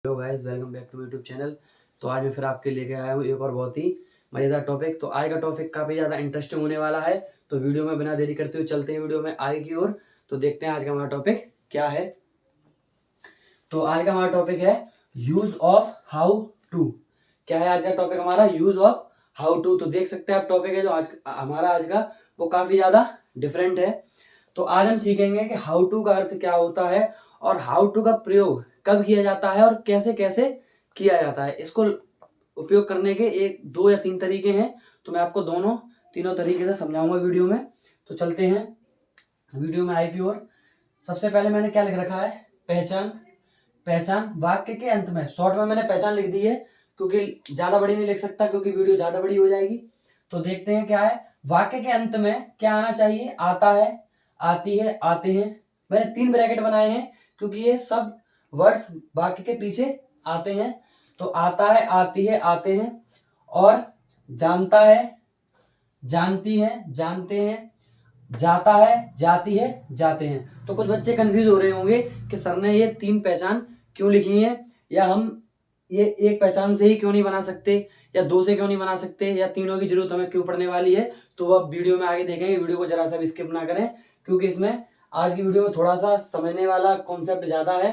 Hello guys, welcome back to YouTube channel. तो आज मैं फिर आपके लेके आया हूँ एक और बहुत ही मज़ेदार टॉपिक। तो आज का टॉपिक काफ़ी ज़्यादा इंटरेस्टिंग होने वाला है। तो वीडियो में बिना देरी करते हुए चलते हैं वीडियो में आगे की ओर। तो देखते हैं आज का हमारा टॉपिक क्या है। तो आज का हमारा टॉपिक है यूज ऑफ हाउ टू। क्या है आज का टॉपिक हमारा? Use of how to. तो देख सकते हैं आप टॉपिक है जो आज हमारा आज का वो काफ़ी ज़्यादा डिफरेंट है। तो आज हम सीखेंगे कि हाउ टू का अर्थ क्या होता है और हाउ टू का प्रयोग कब किया जाता है और कैसे कैसे किया जाता है। इसको उपयोग करने के एक दो या तीन तरीके हैं। तो मैं आपको तीनों तरीके से समझाऊंगा वीडियो में। तो चलते हैं वीडियो में आगे की ओर। सबसे पहले मैंने क्या लिख रखा है? पहचान। पहचान वाक्य के अंत में, शॉर्ट में मैंने पहचान लिख दी है क्योंकि ज्यादा बड़ी नहीं लिख सकता, क्योंकि वीडियो ज्यादा बड़ी हो जाएगी। तो देखते हैं क्या है। वाक्य के अंत में क्या आना चाहिए? आता है, आती है, आते हैं। मैंने 3 ब्रैकेट बनाए हैं क्योंकि ये सब वर्ड्स वाक्य के पीछे आते हैं। तो आता है, आती है, आते हैं। और जानता है, जानती है, जानते हैं। जाता है, जाती है, जाते हैं। तो कुछ बच्चे कंफ्यूज हो रहे होंगे कि सर ने ये 3 पहचान क्यों लिखी है, या हम ये एक पहचान से ही क्यों नहीं बना सकते, या 2 से क्यों नहीं बना सकते, या तीनों की जरूरत हमें क्यों पड़ने वाली है। तो वो अब वीडियो में आगे देखेंगे। वीडियो को जरा सा भी स्किप ना करें, क्योंकि इसमें आज की वीडियो में थोड़ा सा समझने वाला कॉन्सेप्ट ज्यादा है।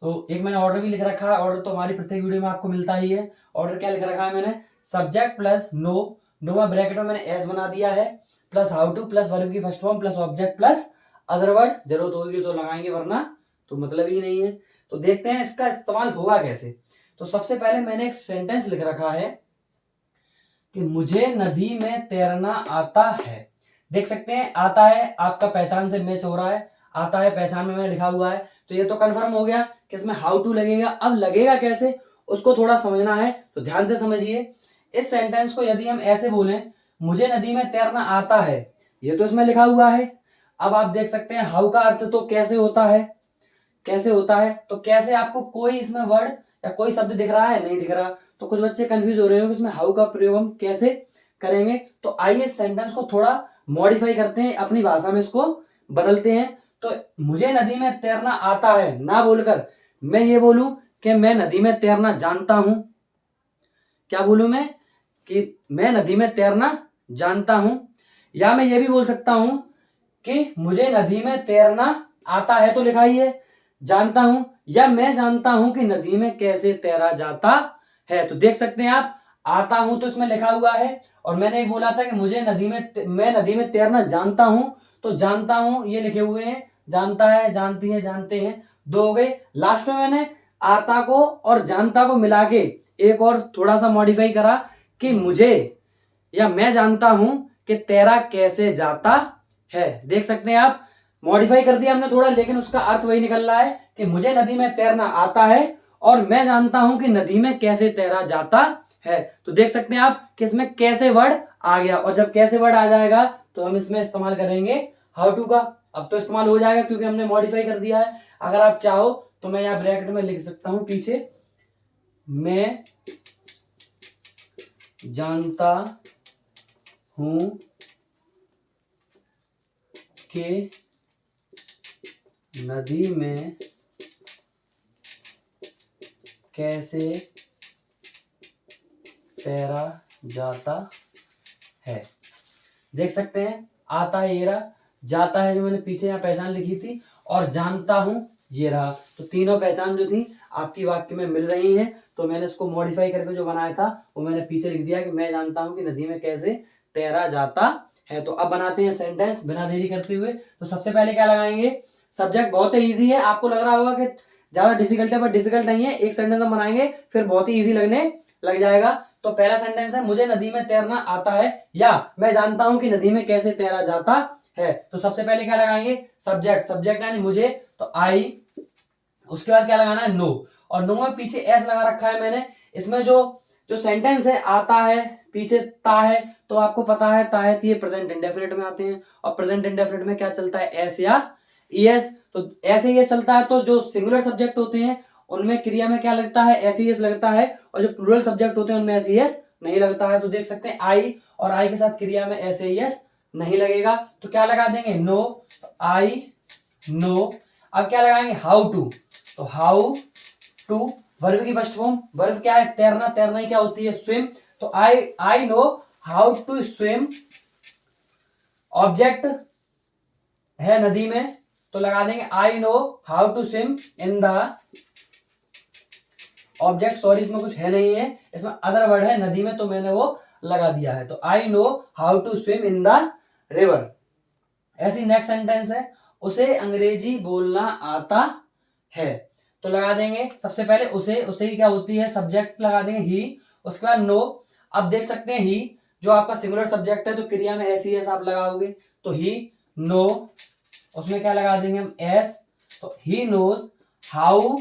तो एक मैंने ऑर्डर भी लिख रखा है। ऑर्डर तो हमारी प्रत्येक वीडियो में आपको मिलता ही है। ऑर्डर क्या लिख रखा है मैंने? सब्जेक्ट प्लस नो, नो में ब्रैकेट में मैंने एस बना दिया है, plus how to, plus verb की first form, plus object, plus other word. जरूरत होगी तो लगाएंगे, वरना तो मतलब ही नहीं है। तो देखते हैं इसका इस्तेमाल होगा कैसे। तो सबसे पहले मैंने एक सेंटेंस लिख रखा है कि मुझे नदी में तैरना आता है। देख सकते हैं आता है आपका पहचान से मैच हो रहा है। आता है पहचान में मैंने लिखा हुआ है। तो ये तो कंफर्म हो गया कि इसमें हाउ टू लगेगा। अब लगेगा कैसे उसको थोड़ा समझना है, तो ध्यान से समझिए। इस सेंटेंस को यदि हम ऐसे बोलें, मुझे नदी में तैरना आता है, ये तो इसमें लिखा हुआ है। अब आप देख सकते हैं हाउ का अर्थ तो कैसे होता है, कैसे होता है। तो कैसे आपको कोई इसमें वर्ड या कोई शब्द दिख रहा है? नहीं दिख रहा। तो कुछ बच्चे कंफ्यूज हो रहे हो कि इसमें हाउ का प्रयोग हम कैसे करेंगे। तो आइए सेंटेंस को थोड़ा मॉडिफाई करते हैं, अपनी भाषा में इसको बदलते हैं। तो मुझे नदी में तैरना आता है ना बोलकर मैं ये बोलूं कि मैं नदी में तैरना जानता हूं। क्या बोलूं मैं? कि मैं नदी में तैरना जानता हूं। या मैं ये भी बोल सकता हूं कि मुझे नदी में तैरना आता है, तो लिखा ही है जानता हूं। या मैं जानता हूं कि नदी में कैसे तैरा जाता है। तो देख सकते हैं आप, आता हूं तो इसमें लिखा हुआ है, और मैंने एक बोला था कि मैं नदी में तैरना जानता हूं। तो जानता हूं ये लिखे हुए हैं, जानता है, जानती है, जानते हैं, 2 हो गए। लास्ट में मैंने आता को और जानता को मिला के एक और थोड़ा सा मॉडिफाई करा कि मुझे या मैं जानता हूं कि तैरा कैसे जाता है। देख सकते हैं आप, मॉडिफाई कर दिया हमने थोड़ा, लेकिन उसका अर्थ वही निकल रहा है कि मुझे नदी में तैरना आता है और मैं जानता हूं कि नदी में कैसे तैरा जाता है। तो देख सकते हैं आप कि इसमें कैसे वर्ड आ गया, और जब कैसे वर्ड आ जाएगा तो हम इसमें इस्तेमाल करेंगे हाउ टू का। अब तो इस्तेमाल हो जाएगा क्योंकि हमने मॉडिफाई कर दिया है। अगर आप चाहो तो मैं यहां ब्रैकेट में लिख सकता हूं पीछे, मैं जानता हूं कि नदी में कैसे तैरा जाता है। देख सकते हैं आता है ये रहा, जाता है जो मैंने पीछे यहाँ पहचान लिखी थी, और जानता हूं ये रहा। तो तीनों पहचान जो थी आपकी वाक्य में मिल रही हैं। तो मैंने इसको मॉडिफाई करके जो बनाया था वो मैंने पीछे लिख दिया कि मैं जानता हूं कि नदी में कैसे तैरा जाता है। तो अब बनाते हैं सेंटेंस बिना देरी करते हुए। तो सबसे पहले क्या लगाएंगे? सब्जेक्ट बहुत ही ईजी है। आपको लग रहा होगा कि ज्यादा डिफिकल्ट है, पर डिफिकल्ट नहीं है। एक सेंटेंस हम बनाएंगे फिर बहुत ही ईजी लगने लग जाएगा। तो पहला सेंटेंस है, मुझे नदी में तैरना आता है या मैं जानता हूं कि नदी में कैसे तैरा जाता है। तो सबसे पहले क्या लगाएंगे? सब्जेक्ट। सब्जेक्ट यानी मुझे, तो आई। उसके बाद क्या लगाना है? नो। और नो में पीछे एस लगा रखा है मैंने। इसमें जो जो सेंटेंस है आता है, पीछे ता है, तो आपको पता है ता है ये प्रेजेंट इंडेफिनिट में आते हैं। और प्रेजेंट इंडेफिनिट में क्या चलता है? एस या ईएस। तो ऐसे ये चलता है। तो जो सिंगुलर सब्जेक्ट होते हैं उनमें क्रिया में क्या लगता है? एस ईएस लगता है, और जो प्लूरल सब्जेक्ट होते हैं उनमें एस ईएस नहीं लगता है। तो देख सकते हैं आई, और आई के साथ क्रिया में एस ईएस नहीं लगेगा। तो क्या लगा देंगे? No, I know. अब क्या लगाएंगे? How to. तो हाउ टू वर्ब की फर्स्ट फॉर्म, वर्ब क्या है? तैरना, तैरना ही क्या होती है? स्विम। तो I know how to swim, object है नदी में, तो लगा देंगे I know how to swim in the, object sorry इसमें कुछ है नहीं है, इसमें अदर वर्ड है नदी में, तो मैंने वो लगा दिया है। तो I know how to swim in the river. ऐसी नेक्स्ट सेंटेंस है, उसे अंग्रेजी बोलना आता है, तो लगा देंगे सबसे पहले उसे ही क्या होती है? सब्जेक्ट लगा देंगे ही, उसके बाद नो। अब देख सकते हैं ही जो आपका सिंगुलर सब्जेक्ट है तो क्रिया में ऐसी एस आप लगाओगे, तो ही नो, उसमें क्या लगा देंगे हम? एस। तो he knows how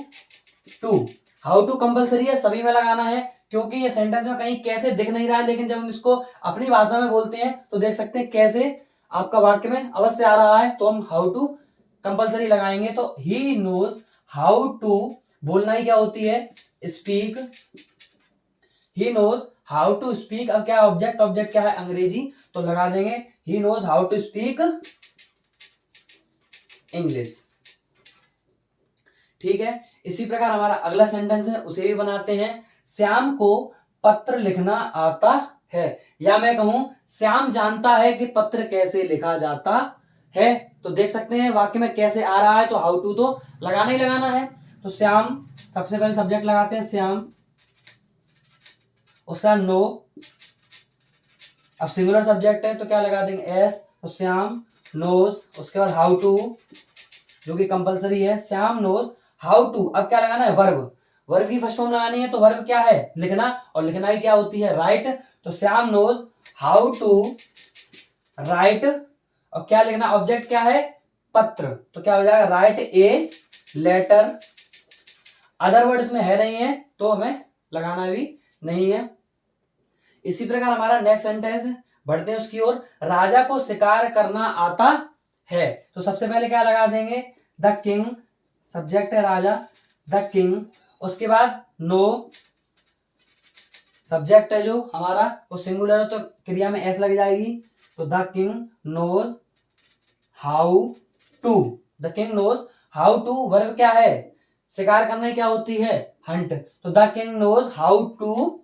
to, how to compulsory है, सभी में लगाना है, क्योंकि ये सेंटेंस में कहीं कैसे दिख नहीं रहा है, लेकिन जब हम इसको अपनी भाषा में बोलते हैं तो देख सकते हैं कैसे आपका वाक्य में अवश्य आ रहा है, तो हम हाउ टू कंपलसरी लगाएंगे। तो ही नोज हाउ टू, बोलना ही क्या होती है? Speak. He knows how to speak, अब क्या ऑब्जेक्ट, ऑब्जेक्ट क्या है? अंग्रेजी, तो लगा देंगे he knows how to speak English. ठीक है, इसी प्रकार हमारा अगला सेंटेंस है, उसे भी बनाते हैं। श्याम को पत्र लिखना आता है, या मैं कहूं श्याम जानता है कि पत्र कैसे लिखा जाता है, तो देख सकते हैं वाक्य में कैसे आ रहा है, तो हाउ टू तो लगाना ही लगाना है। तो श्याम, सबसे पहले सब्जेक्ट लगाते हैं श्याम, उसका नो, अब सिंगुलर सब्जेक्ट है तो क्या लगा देंगे? एस। तो श्याम नोज, उसके बाद हाउ टू जो कि कंपलसरी है, श्याम नोज हाउ टू। अब क्या लगाना है? वर्ब, वर्ब की फर्स्ट फॉर्म लगानी है, तो वर्ब क्या है? लिखना, और लिखना ही क्या होती है? राइट। तो Shyam knows how to write, और क्या लिखना? ऑब्जेक्ट क्या है? पत्र, तो क्या हो जाएगा? Write a letter. Other word इसमें है नहीं है तो हमें लगाना भी नहीं है। इसी प्रकार हमारा नेक्स्ट सेंटेंस, बढ़ते हैं उसकी ओर। राजा को शिकार करना आता है, तो सबसे पहले क्या लगा देंगे? द किंग, सब्जेक्ट है राजा, द किंग, उसके बाद नो, सब्जेक्ट है जो हमारा वो सिंगुलर है तो क्रिया में एस लग जाएगी, तो the king knows how to, the king knows how to. Verb क्या है? शिकार करना क्या होती है? हंट, तो the king knows how to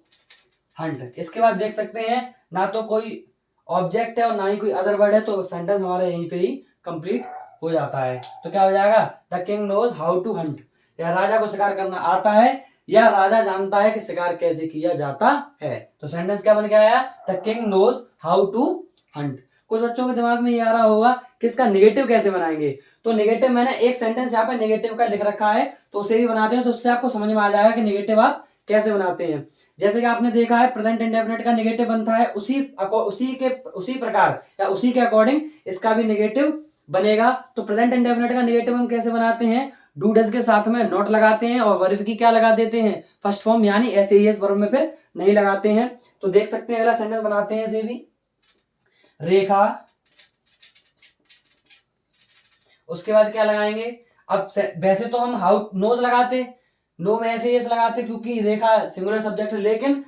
hunt. इसके बाद देख सकते हैं ना तो कोई ऑब्जेक्ट है और ना ही कोई अदर वर्ड है, तो सेंटेंस हमारा यहीं पे ही कंप्लीट हो जाता है। तो क्या हो जाएगा? The king knows how to hunt, या राजा को शिकार करना आता है, या राजा जानता है कि शिकार कैसे किया जाता है। तो सेंटेंस क्या बन के आया? The king knows how to hunt. कुछ बच्चों के दिमाग में ये आ रहा होगा कि इसका निगेटिव कैसे बनाएंगे, तो निगेटिव मैंने एक सेंटेंस यहाँ पे निगेटिव का लिख रखा है, तो उसे भी बनाते हैं, तो उससे आपको समझ में आ जाएगा कि निगेटिव आप कैसे बनाते हैं। जैसे कि आपने देखा है प्रेजेंट इंडेफिनिट का निगेटिव बनता है, उसी प्रकार या उसी के अकॉर्डिंग इसका भी निगेटिव बनेगा। तो प्रेजेंट इंडेफिनिट का निगेटिव हम कैसे बनाते हैं? डू डज के साथ में नॉट लगाते हैं, और वर्ब की क्या लगा देते हैं? फर्स्ट फॉर्म, यानी ऐसे ही वर्ब में फिर नहीं लगाते हैं। तो देख सकते हैं अगला सेंटेंस बनाते हैं इसे भी। रेखा, उसके बाद क्या लगाएंगे? अब वैसे तो हम हाउ नोज लगाते, नो में ऐसे यस लगाते क्योंकि रेखा सिंगुलर सब्जेक्ट है, लेकिन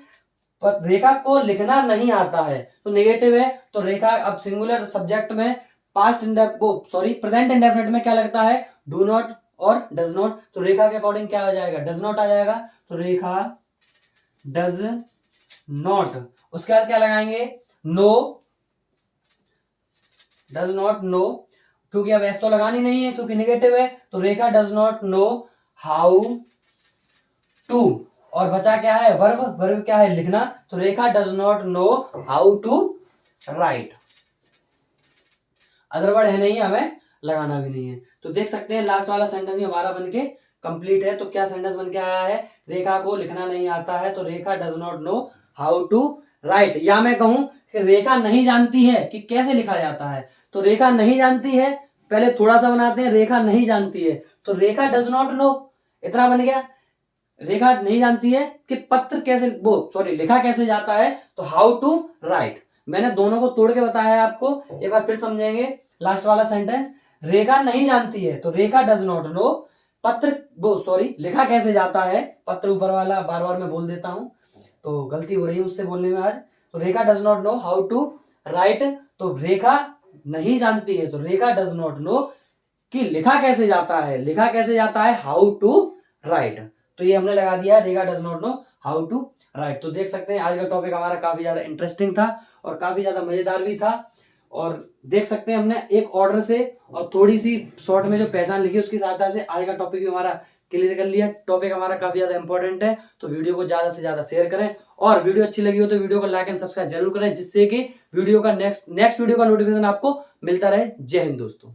रेखा को लिखना नहीं आता है तो नेगेटिव है। तो रेखा अब सिंगुलर सब्जेक्ट में प्रेजेंट इंडेफिनिट में क्या लगता है? डू नॉट और डज नॉट। तो रेखा के अकॉर्डिंग क्या आ जाएगा? डज नॉट आ जाएगा, तो रेखा डज नॉट। उसके बाद क्या लगाएंगे? नो, डज नॉट नो, क्योंकि अब एस तो लगानी नहीं है क्योंकि नेगेटिव है, तो Rekha does not know how to. और बचा क्या है? वर्ब, वर्ब क्या है? लिखना, तो Rekha does not know how to write. Other word है नहीं, हमें लगाना भी नहीं है। तो देख सकते हैं लास्ट वाला सेंटेंस हमारा बनके कंप्लीट है। तो क्या सेंटेंस बन के आया है? रेखा को लिखना नहीं आता है, तो Rekha does not know how to write. या मैं कहूं कि रेखा नहीं जानती है कि कैसे लिखा जाता है, तो रेखा नहीं जानती है, पहले थोड़ा सा बनाते हैं, रेखा नहीं जानती है, तो रेखा डज नॉट नो, इतना बन गया। रेखा नहीं जानती है कि पत्र कैसे लिखा कैसे जाता है, तो हाउ टू राइट। मैंने दोनों को तोड़ के बताया है आपको, एक बार फिर समझेंगे लास्ट वाला सेंटेंस। रेखा नहीं जानती है, तो रेखा डज नॉट नो लिखा कैसे जाता है, पत्र ऊपर वाला बार बार मैं बोल देता हूं, तो गलती हो रही है मुझसे बोलने में आज। तो Rekha does not know how to write, तो रेखा नहीं जानती है, तो रेखा डज नॉट नो कि लिखा कैसे जाता है, लिखा कैसे जाता है हाउ टू राइट। तो ये हमने लगा दिया है Rekha does not know how to write. तो देख सकते हैं आज का टॉपिक हमारा काफी ज्यादा इंटरेस्टिंग था और काफी ज्यादा मजेदार भी था। और देख सकते हैं हमने एक ऑर्डर से और थोड़ी सी शॉर्ट में जो पहचान लिखी उसकी सहायता से आज का टॉपिक भी हमारा क्लियर कर लिया। टॉपिक हमारा काफी ज्यादा इंपॉर्टेंट है, तो वीडियो को ज्यादा से ज्यादा शेयर करें और वीडियो अच्छी लगी हो तो वीडियो को लाइक एंड सब्सक्राइब जरूर करें, जिससे कि वीडियो का नेक्स्ट वीडियो का नोटिफिकेशन आपको मिलता रहे। जय हिंद दोस्तों।